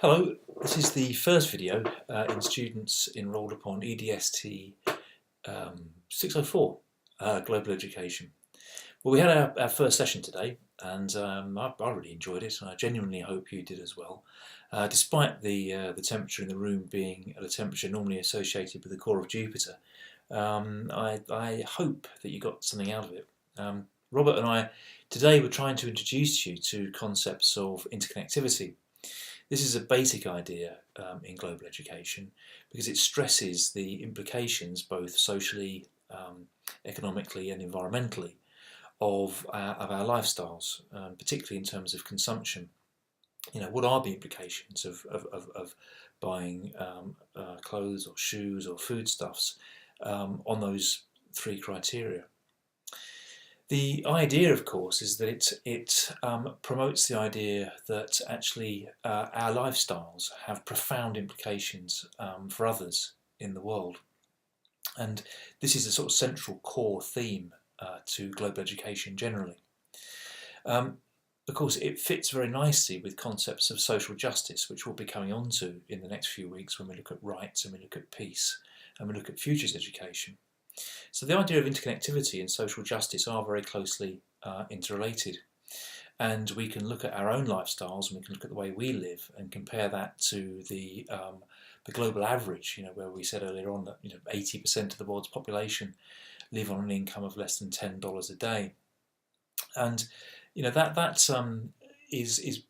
Hello, this is the first video in students enrolled upon EDST 604, Global Education. Well, we had our first session today, and I really enjoyed it, and I genuinely hope you did as well. Despite the temperature in the room being at a temperature normally associated with the core of Jupiter, I hope that you got something out of it. Robert and I today were trying to introduce you to concepts of interconnectivity. This is a basic idea in global education because it stresses the implications both socially, economically and environmentally of our lifestyles, particularly in terms of consumption. You know, what are the implications of buying clothes or shoes or foodstuffs on those three criteria? The idea, of course, is that it promotes the idea that actually our lifestyles have profound implications for others in the world. And this is a sort of central core theme to global education generally. Of course, it fits very nicely with concepts of social justice, which we'll be coming on to in the next few weeks when we look at rights and we look at peace and we look at futures education. So the idea of interconnectivity and social justice are very closely interrelated, and we can look at our own lifestyles and we can look at the way we live and compare that to the global average. You know, where we said earlier on that 80% of the world's population live on an income of less than $10 a day, and that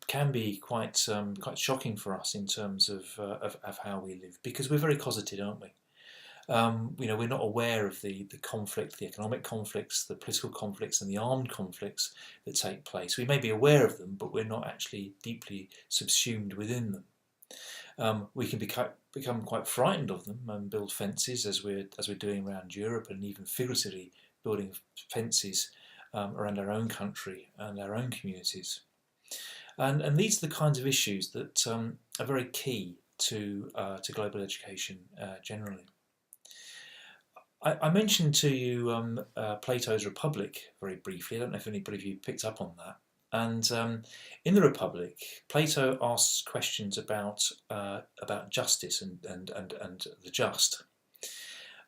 can be quite shocking for us in terms of how we live, because we're very cosseted, aren't we? We're not aware of the conflict, the economic conflicts, the political conflicts and the armed conflicts that take place. We may be aware of them, but we're not actually deeply subsumed within them. We can become quite frightened of them and build fences, as we're doing around Europe, and even figuratively building fences around our own country and our own communities. And these are the kinds of issues that are very key to global education generally. I mentioned to you Plato's Republic very briefly. I don't know if anybody of you picked up on that. And in the Republic, Plato asks questions about justice and the just.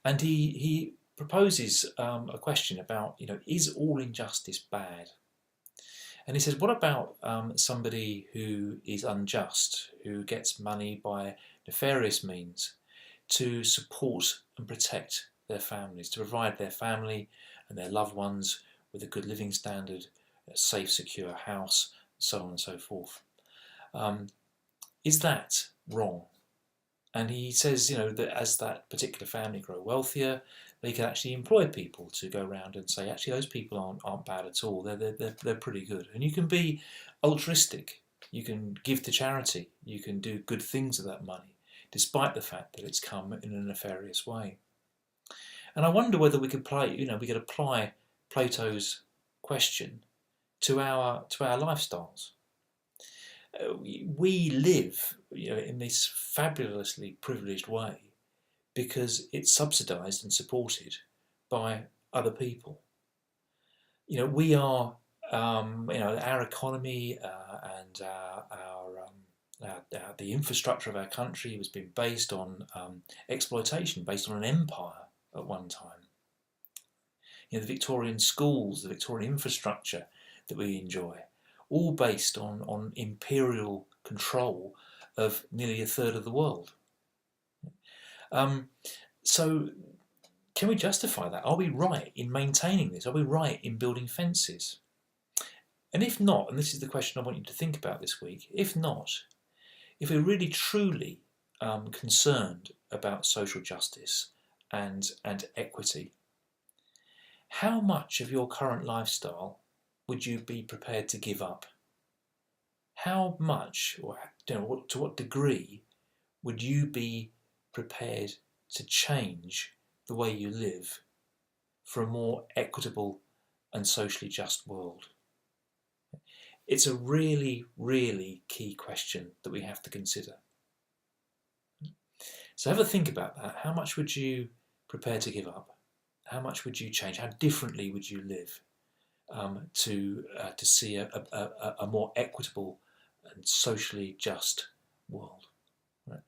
And he proposes a question about, is all injustice bad? And he says, what about somebody who is unjust, who gets money by nefarious means to support and protect their families, to provide their family and their loved ones with a good living standard, a safe, secure house, so on and so forth. Is that wrong? And he says, that as that particular family grow wealthier, they can actually employ people to go around and say, actually, those people aren't bad at all. They're pretty good. And you can be altruistic. You can give to charity. You can do good things with that money, despite the fact that it's come in a nefarious way. And I wonder whether we could apply Plato's question to our lifestyles. We live, in this fabulously privileged way because it's subsidised and supported by other people. We are, our economy and the infrastructure of our country has been based on exploitation, based on an empire at one time. The Victorian schools, the Victorian infrastructure that we enjoy, all based on imperial control of nearly a third of the world. So can we justify that? Are we right in maintaining this? Are we right in building fences? And if not, and this is the question I want you to think about this week, if not, if we're really truly concerned about social justice and equity, how much of your current lifestyle would you be prepared to give up? How much, or to what degree, would you be prepared to change the way you live for a more equitable and socially just world? It's a really, really key question that we have to consider. So have a think about that. How much would you prepare to give up? How much would you change? How differently would you live to see a more equitable and socially just world. Right.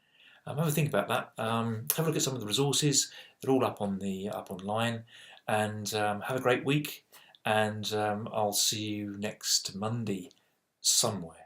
Have a think about that. Have a look at some of the resources. They're all up online. And have a great week. And I'll see you next Monday somewhere.